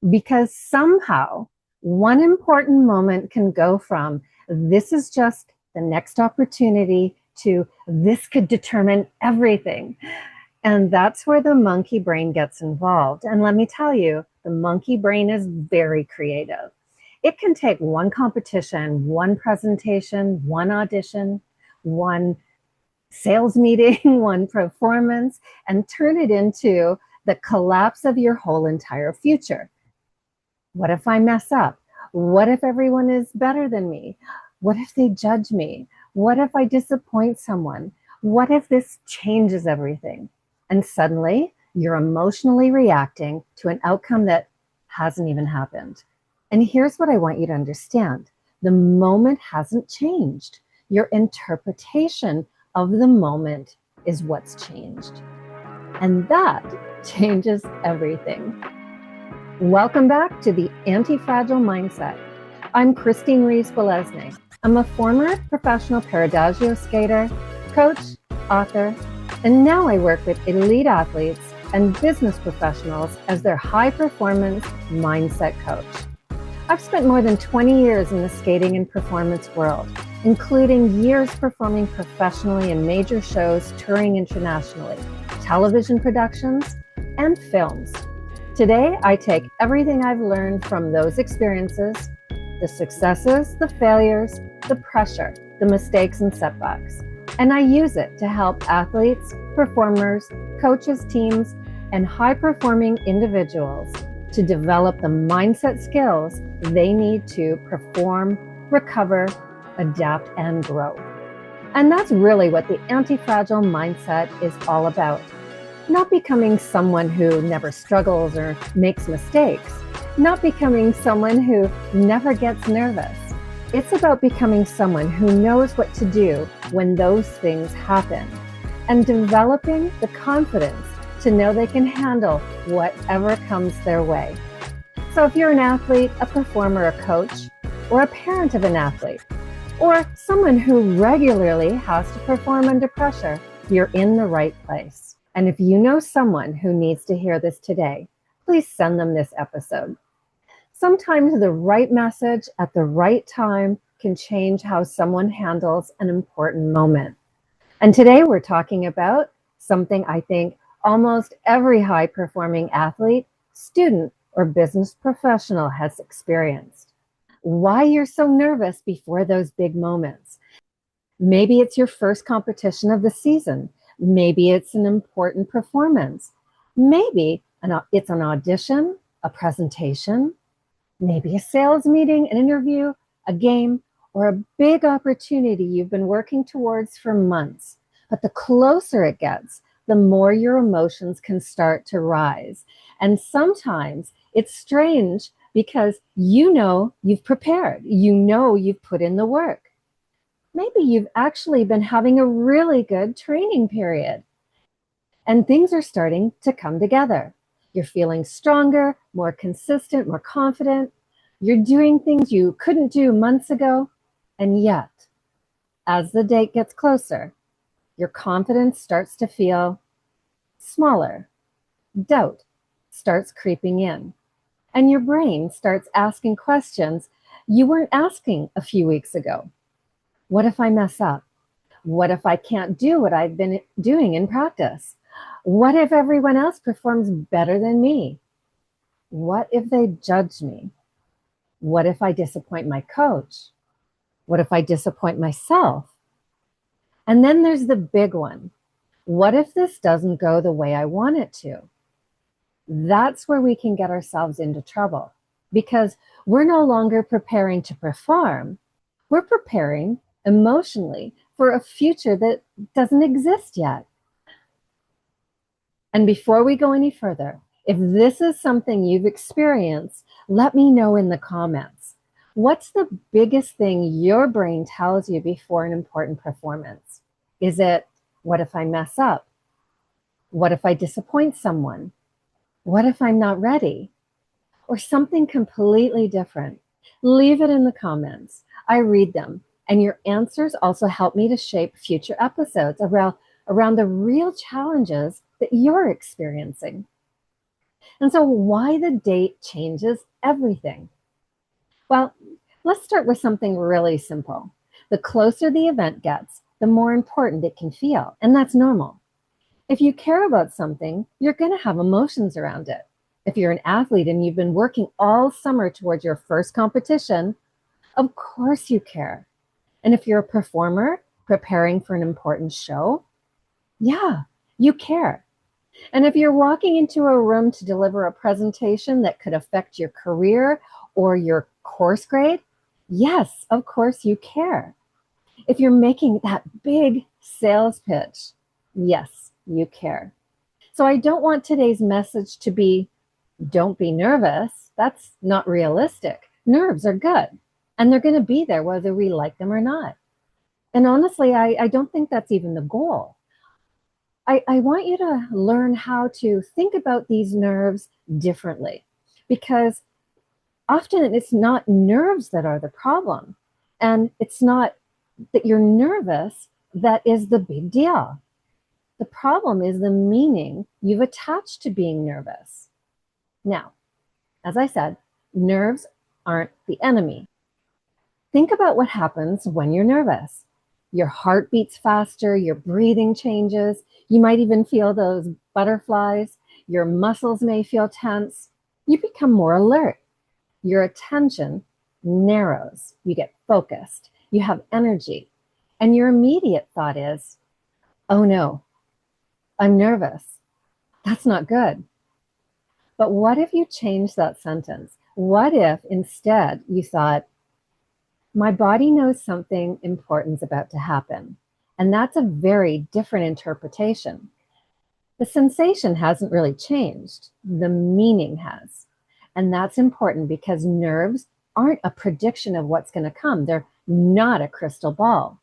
because somehow one important moment can go from this is just the next opportunity to this could determine everything. And that's where the monkey brain gets involved. And let me tell you, the monkey brain is very creative. It can take one competition, one presentation, one audition, one sales meeting, one performance, and turn it into the collapse of your whole entire future. What if I mess up? What if everyone is better than me? What if they judge me? What if I disappoint someone? What if this changes everything? And suddenly you're emotionally reacting to an outcome that hasn't even happened. And here's what I want you to understand. The moment hasn't changed. Your interpretation of the moment is what's changed. And that changes everything. Welcome back to the Anti-Fragile Mindset. I'm Reeves Beleznay. I'm a former professional Paradagio skater, coach, author, and now I work with elite athletes and business professionals as their high-performance mindset coach. I've spent more than 20 years in the skating and performance world, including years performing professionally in major shows, touring internationally, television productions, and films. Today, I take everything I've learned from those experiences, the successes, the failures, the pressure, the mistakes and setbacks, and I use it to help athletes, performers, coaches, teams, and high-performing individuals to develop the mindset skills they need to perform, recover, adapt, and grow. And that's really what the anti-fragile mindset is all about. Not becoming someone who never struggles or makes mistakes, not becoming someone who never gets nervous. It's about becoming someone who knows what to do when those things happen and developing the confidence to know they can handle whatever comes their way. So if you're an athlete, a performer, a coach, or a parent of an athlete, or someone who regularly has to perform under pressure, you're in the right place. And if you know someone who needs to hear this today, please send them this episode. Sometimes the right message at the right time can change how someone handles an important moment. And today we're talking about something I think almost every high-performing athlete, student, or business professional has experienced. Why you're so nervous before those big moments. Maybe it's your first competition of the season. Maybe it's an important performance. Maybe it's an audition, a presentation, maybe a sales meeting, an interview, a game, or a big opportunity you've been working towards for months. But the closer it gets, the more your emotions can start to rise. And sometimes it's strange because you know you've prepared, you know you've put in the work. Maybe you've actually been having a really good training period and things are starting to come together. You're feeling stronger, more consistent, more confident. You're doing things you couldn't do months ago. And yet, as the date gets closer, your confidence starts to feel smaller. Doubt starts creeping in. And your brain starts asking questions you weren't asking a few weeks ago. What if I mess up? What if I can't do what I've been doing in practice? What if everyone else performs better than me? What if they judge me? What if I disappoint my coach? What if I disappoint myself? And then there's the big one. What if this doesn't go the way I want it to? That's where we can get ourselves into trouble because we're no longer preparing to perform. We're preparing emotionally for a future that doesn't exist yet. And before we go any further, if this is something you've experienced, let me know in the comments. What's the biggest thing your brain tells you before an important performance? Is it, what if I mess up? What if I disappoint someone? What if I'm not ready? Or something completely different? Leave it in the comments. I read them. And your answers also help me to shape future episodes around the real challenges that you're experiencing. And so why the date changes everything? Well, let's start with something really simple. The closer the event gets, the more important it can feel, and that's normal. If you care about something, you're going to have emotions around it. If you're an athlete and you've been working all summer towards your first competition, of course you care. And if you're a performer preparing for an important show, yeah, you care. And if you're walking into a room to deliver a presentation that could affect your career or your course grade, yes, of course you care. If you're making that big sales pitch, yes, you care. So I don't want today's message to be, don't be nervous. That's not realistic. Nerves are good, and they're going to be there whether we like them or not. And honestly, I don't think that's even the goal. I want you to learn how to think about these nerves differently, because often it's not nerves that are the problem. And it's not that you're nervous that is the big deal. The problem is the meaning you've attached to being nervous. Now, as I said, nerves aren't the enemy. Think about what happens when you're nervous. Your heart beats faster, your breathing changes, you might even feel those butterflies, your muscles may feel tense, you become more alert, your attention narrows, you get focused, you have energy, and your immediate thought is, oh no, I'm nervous. That's not good. But what if you change that sentence? What if instead you thought, my body knows something important's about to happen? And that's a very different interpretation. The sensation hasn't really changed, the meaning has. And that's important because nerves aren't a prediction of what's going to come. They're not a crystal ball.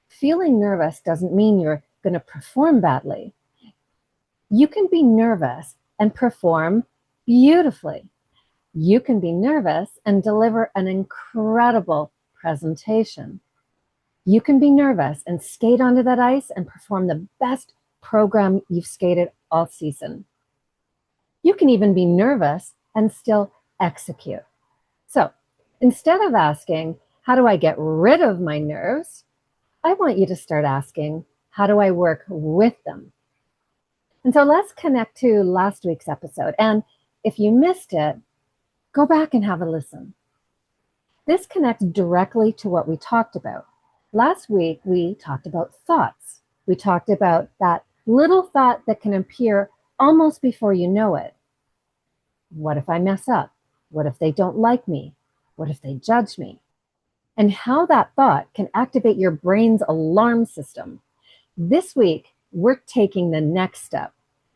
Feeling nervous doesn't mean you're going to perform badly. You can be nervous and perform beautifully. You can be nervous and deliver an incredible presentation. You can be nervous and skate onto that ice and perform the best program you've skated all season. You can even be nervous and still execute. So instead of asking, how do I get rid of my nerves? I want you to start asking, how do I work with them? And so let's connect to last week's episode. And if you missed it, go back and have a listen. This connects directly to what we talked about. Last week, we talked about thoughts. We talked about that little thought that can appear almost before you know it. What if I mess up? What if they don't like me? What if they judge me? And how that thought can activate your brain's alarm system. This week, we're taking the next step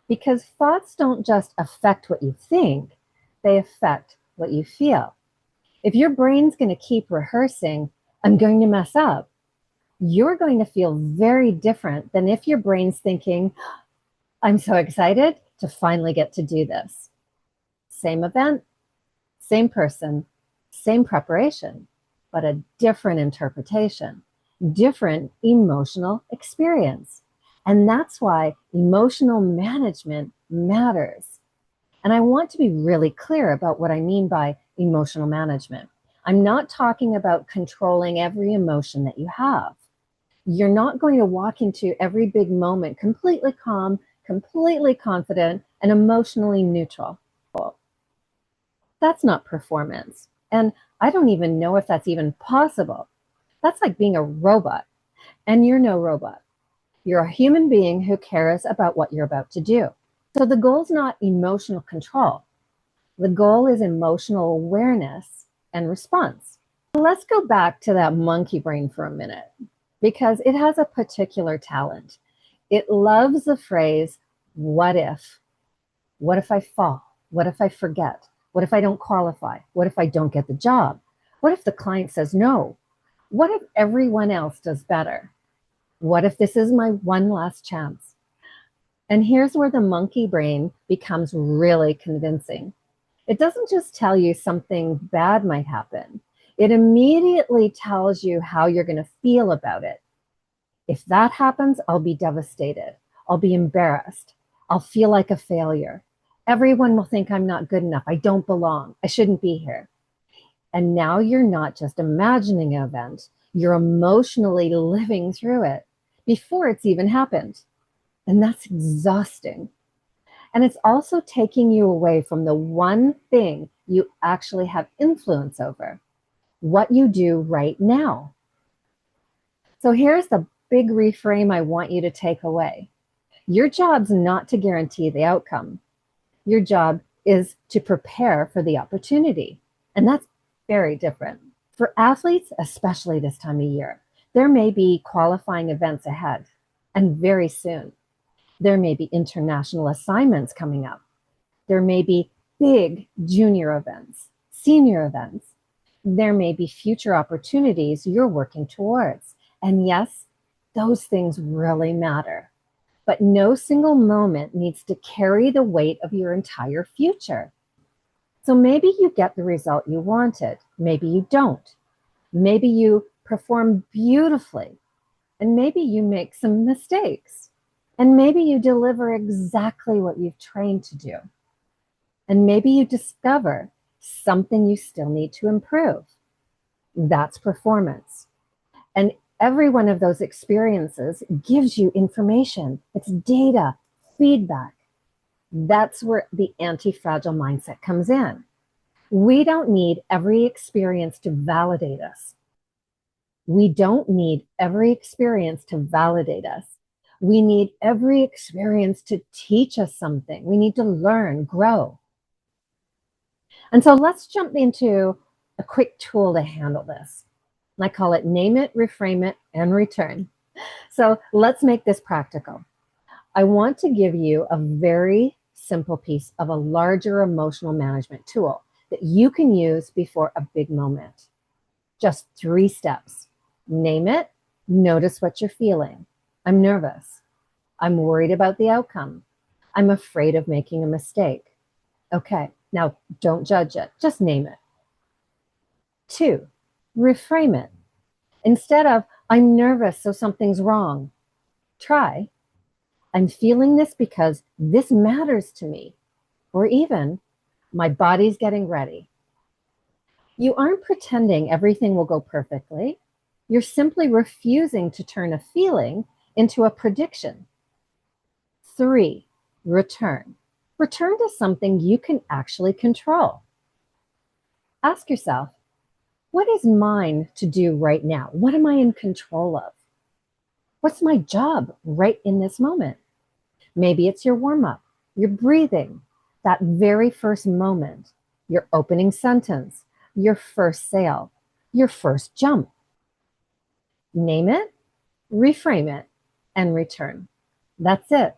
because thoughts don't just affect what you think, they affect what you feel. If your brain's going to keep rehearsing, I'm going to mess up, you're going to feel very different than if your brain's thinking, I'm so excited to finally get to do this. Same event, same person, same preparation, but a different interpretation, different emotional experience. And that's why emotional management matters. And I want to be really clear about what I mean by emotional management. I'm not talking about controlling every emotion that you have. You're not going to walk into every big moment completely calm, completely confident, and emotionally neutral. That's not performance. And I don't even know if that's even possible. That's like being a robot, and you're no robot. You're a human being who cares about what you're about to do. So the goal is not emotional control. The goal is emotional awareness and response. Let's go back to that monkey brain for a minute, because it has a particular talent. It loves the phrase, what if? What if I fall? What if I forget? What if I don't qualify? What if I don't get the job? What if the client says no? What if everyone else does better? What if this is my one last chance? And here's where the monkey brain becomes really convincing. It doesn't just tell you something bad might happen. It immediately tells you how you're going to feel about it. If that happens, I'll be devastated. I'll be embarrassed. I'll feel like a failure. Everyone will think I'm not good enough. I don't belong. I shouldn't be here. And now you're not just imagining an event, you're emotionally living through it before it's even happened. And that's exhausting. And it's also taking you away from the one thing you actually have influence over, what you do right now. So here's the big reframe I want you to take away. Your job's not to guarantee the outcome. Your job is to prepare for the opportunity. And that's very different. For athletes, especially this time of year, there may be qualifying events ahead, and very soon. There may be international assignments coming up. There may be big junior events, senior events. There may be future opportunities you're working towards. And yes, those things really matter. But no single moment needs to carry the weight of your entire future. So maybe you get the result you wanted. Maybe you don't. Maybe you perform beautifully. And maybe you make some mistakes. And maybe you deliver exactly what you've trained to do. And maybe you discover something you still need to improve. That's performance. And every one of those experiences gives you information. It's data, feedback. That's where the anti-fragile mindset comes in. We don't need every experience to validate us. We don't need every experience to validate us. We need every experience to teach us something. We need to learn, grow. And so let's jump into a quick tool to handle this. I call it name it, reframe it, and return. So let's make this practical. I want to give you a very simple piece of a larger emotional management tool that you can use before a big moment. Just 3 steps. Name it. Notice what you're feeling. I'm nervous. I'm worried about the outcome. I'm afraid of making a mistake. Okay, now don't judge it. Just name it. 2, reframe it. Instead of, I'm nervous, so something's wrong, try, I'm feeling this because this matters to me. Or even, my body's getting ready. You aren't pretending everything will go perfectly. You're simply refusing to turn a feeling into a prediction. 3, return. Return to something you can actually control. Ask yourself, what is mine to do right now? What am I in control of? What's my job right in this moment? Maybe it's your warm-up, your breathing, that very first moment, your opening sentence, your first sail, your first jump. Name it, reframe it, and return. That's it.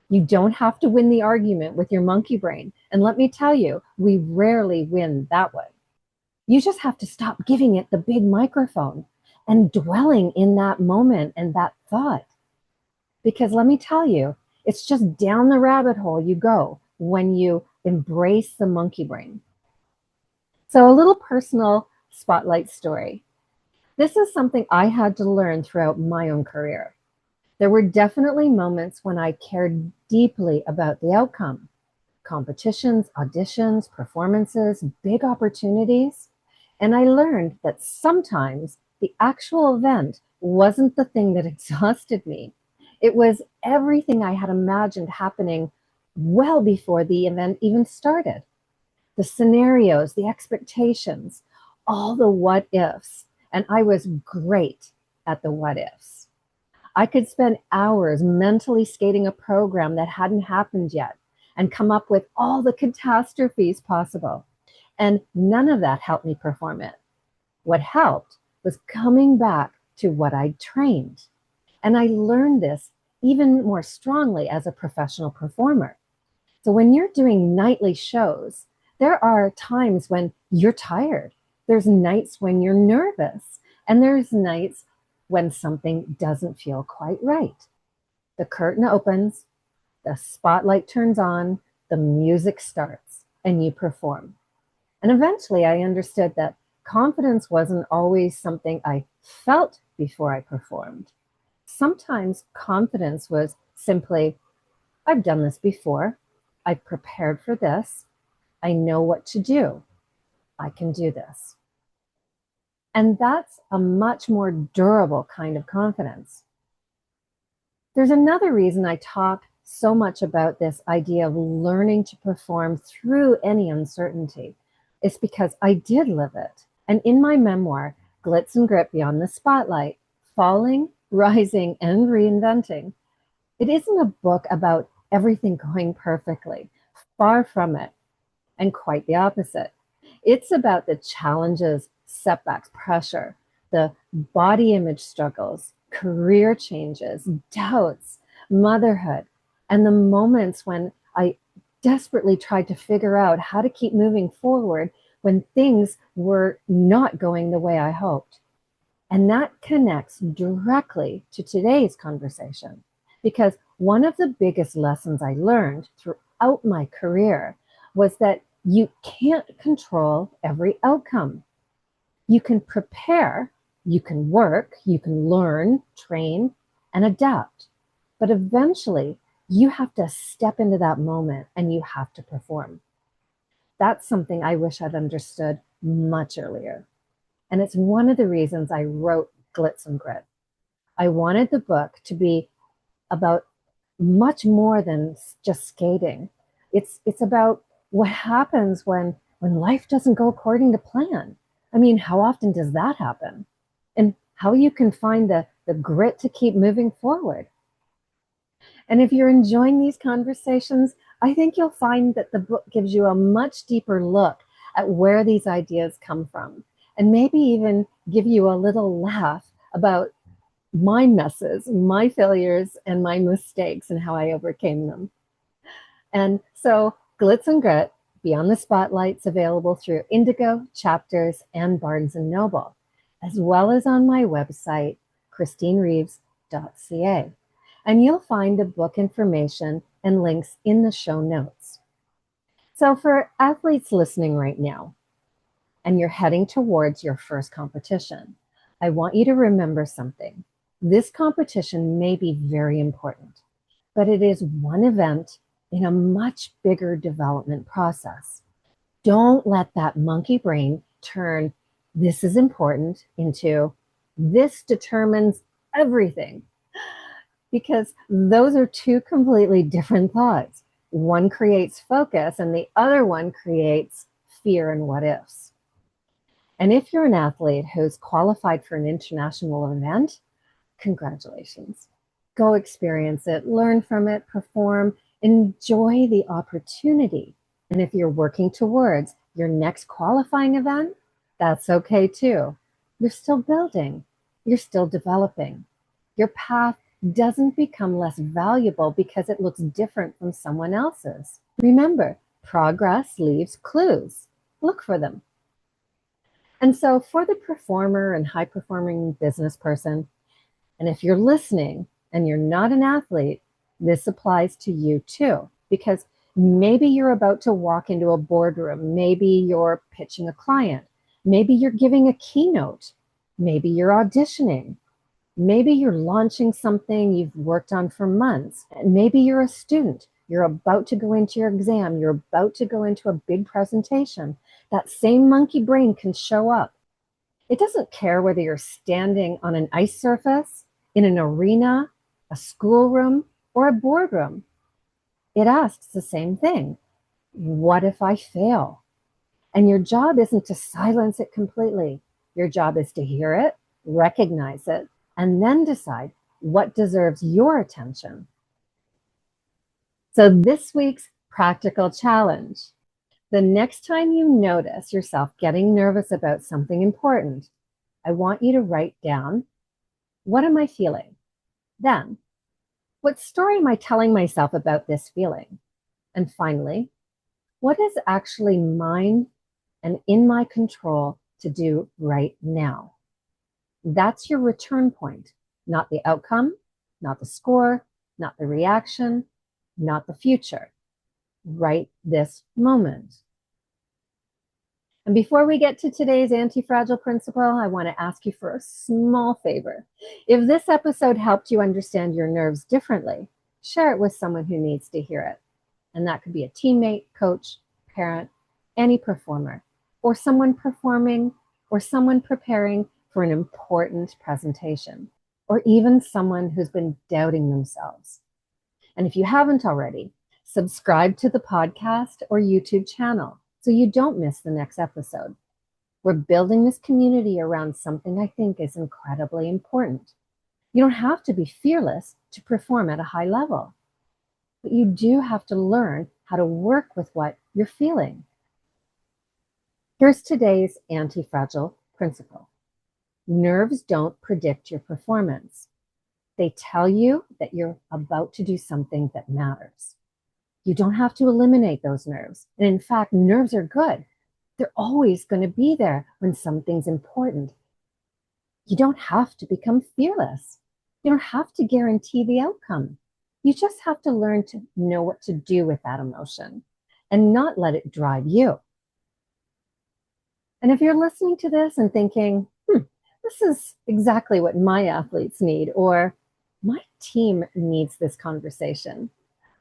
You don't have to win the argument with your monkey brain. And let me tell you, we rarely win that way. You just have to stop giving it the big microphone and dwelling in that moment and that thought. Because let me tell you, it's just down the rabbit hole you go when you embrace the monkey brain. So a little personal spotlight story. This is something I had to learn throughout my own career. There were definitely moments when I cared deeply about the outcome. Competitions, auditions, performances, big opportunities. And I learned that sometimes the actual event wasn't the thing that exhausted me. It was everything I had imagined happening well before the event even started. The scenarios, the expectations, all the what ifs. And I was great at the what ifs. I could spend hours mentally skating a program that hadn't happened yet and come up with all the catastrophes possible. And none of that helped me perform it. What helped was coming back to what I'd trained. And I learned this even more strongly as a professional performer. So when you're doing nightly shows, there are times when you're tired. There's nights when you're nervous. And there's nights when something doesn't feel quite right. The curtain opens, the spotlight turns on, the music starts, and you perform. And eventually I understood that confidence wasn't always something I felt before I performed. Sometimes confidence was simply, I've done this before. I've prepared for this. I know what to do. I can do this. And that's a much more durable kind of confidence. There's another reason I talk so much about this idea of learning to perform through any uncertainty. It's because I did live it. And in my memoir, Glitz and Grit Beyond the Spotlight, Falling, Rising, and Reinventing, it isn't a book about everything going perfectly. Far from it, and quite the opposite. It's about the challenges, setbacks, pressure, the body image struggles, career changes, doubts, motherhood, and the moments when I desperately tried to figure out how to keep moving forward when things were not going the way I hoped. And that connects directly to today's conversation, because one of the biggest lessons I learned throughout my career was that you can't control every outcome. You can prepare, you can work, you can learn, train, and adapt. But eventually, you have to step into that moment and you have to perform. That's something I wish I'd understood much earlier. And it's one of the reasons I wrote Glitz and Grit. I wanted the book to be about much more than just skating. It's about what happens when life doesn't go according to plan. I mean, how often does that happen? And how you can find the grit to keep moving forward. And if you're enjoying these conversations, I think you'll find that the book gives you a much deeper look at where these ideas come from, and maybe even give you a little laugh about my messes, my failures, and my mistakes and how I overcame them. And so Glitz and Grit, Beyond the Spotlight's available through Indigo, Chapters, and Barnes & Noble, as well as on my website, christinereeves.ca. And you'll find the book information and links in the show notes. So for athletes listening right now, and you're heading towards your first competition, I want you to remember something. This competition may be very important, but it is one event in a much bigger development process. Don't let that monkey brain turn this is important into this determines everything, because those are two completely different thoughts. One creates focus and the other one creates fear and what ifs. And if you're an athlete who's qualified for an international event, congratulations. Go experience it, learn from it, perform, enjoy the opportunity. And if you're working towards your next qualifying event, that's okay too. You're still building, you're still developing. Your path doesn't become less valuable because it looks different from someone else's. Remember, progress leaves clues. Look for them. And so for the performer and high-performing business person, and if you're listening and you're not an athlete, this applies to you too, because maybe you're about to walk into a boardroom. Maybe you're pitching a client. Maybe you're giving a keynote. Maybe you're auditioning. Maybe you're launching something you've worked on for months. And maybe you're a student. You're about to go into your exam. You're about to go into a big presentation. That same monkey brain can show up. It doesn't care whether you're standing on an ice surface, in an arena, a schoolroom, or a boardroom. It asks the same thing. What if I fail? And your job isn't to silence it completely. Your job is to hear it, recognize it, and then decide what deserves your attention. So this week's practical challenge. The next time you notice yourself getting nervous about something important, I want you to write down, what am I feeling? Then, what story am I telling myself about this feeling? And finally, what is actually mine and in my control to do right now? That's your return point, not the outcome, not the score, not the reaction, not the future. Right this moment. And before we get to today's anti-fragile principle, I want to ask you for a small favor. If this episode helped you understand your nerves differently, share it with someone who needs to hear it. And that could be a teammate, coach, parent, any performer, or someone performing, or someone preparing for an important presentation, or even someone who's been doubting themselves. And if you haven't already, subscribe to the podcast or YouTube channel so you don't miss the next episode. We're building this community around something I think is incredibly important. You don't have to be fearless to perform at a high level, but you do have to learn how to work with what you're feeling. Here's today's anti-fragile principle. Nerves don't predict your performance. They tell you that you're about to do something that matters. You don't have to eliminate those nerves. And in fact, nerves are good. They're always going to be there when something's important. You don't have to become fearless. You don't have to guarantee the outcome. You just have to learn to know what to do with that emotion and not let it drive you. And if you're listening to this and thinking, this is exactly what my athletes need, or my team needs this conversation,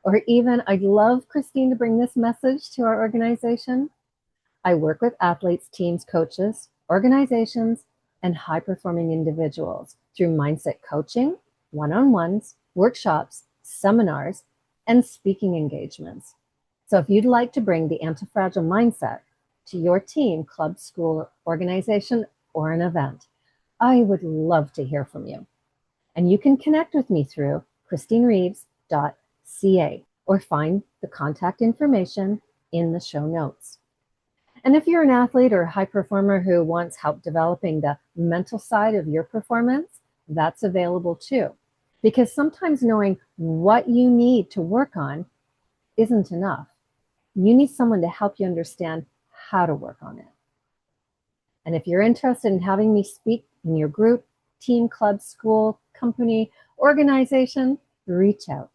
or even I'd love Christine to bring this message to our organization. I work with athletes, teams, coaches, organizations, and high-performing individuals through mindset coaching, one-on-ones, workshops, seminars, and speaking engagements. So if you'd like to bring the anti-fragile mindset to your team, club, school, organization, or an event, I would love to hear from you. And you can connect with me through christinereeves.ca or find the contact information in the show notes. And if you're an athlete or a high performer who wants help developing the mental side of your performance, that's available too. Because sometimes knowing what you need to work on isn't enough. You need someone to help you understand how to work on it. And if you're interested in having me speak in your group, team, club, school, company, organization, reach out.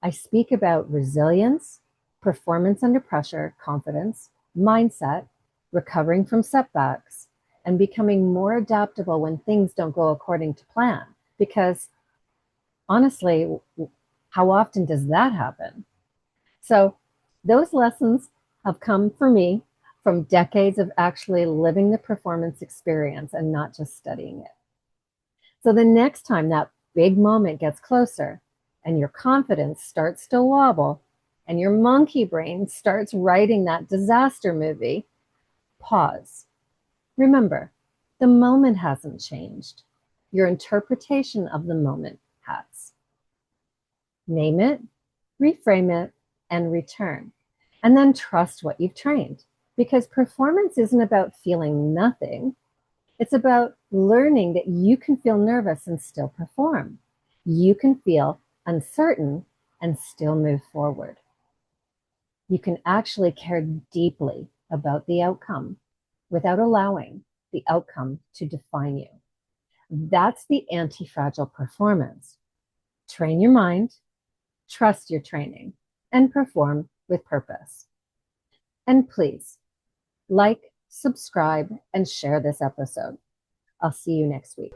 I speak about resilience, performance under pressure, confidence, mindset, recovering from setbacks, and becoming more adaptable when things don't go according to plan. Because honestly, how often does that happen? So those lessons have come for me from decades of actually living the performance experience and not just studying it. So the next time that big moment gets closer and your confidence starts to wobble and your monkey brain starts writing that disaster movie, pause. Remember, the moment hasn't changed. Your interpretation of the moment has. Name it, reframe it, and return. And then trust what you've trained. Because performance isn't about feeling nothing. It's about learning that you can feel nervous and still perform. You can feel uncertain and still move forward. You can actually care deeply about the outcome without allowing the outcome to define you. That's the anti-fragile performance. Train your mind, trust your training, and perform with purpose. And please, like, subscribe, and share this episode. I'll see you next week.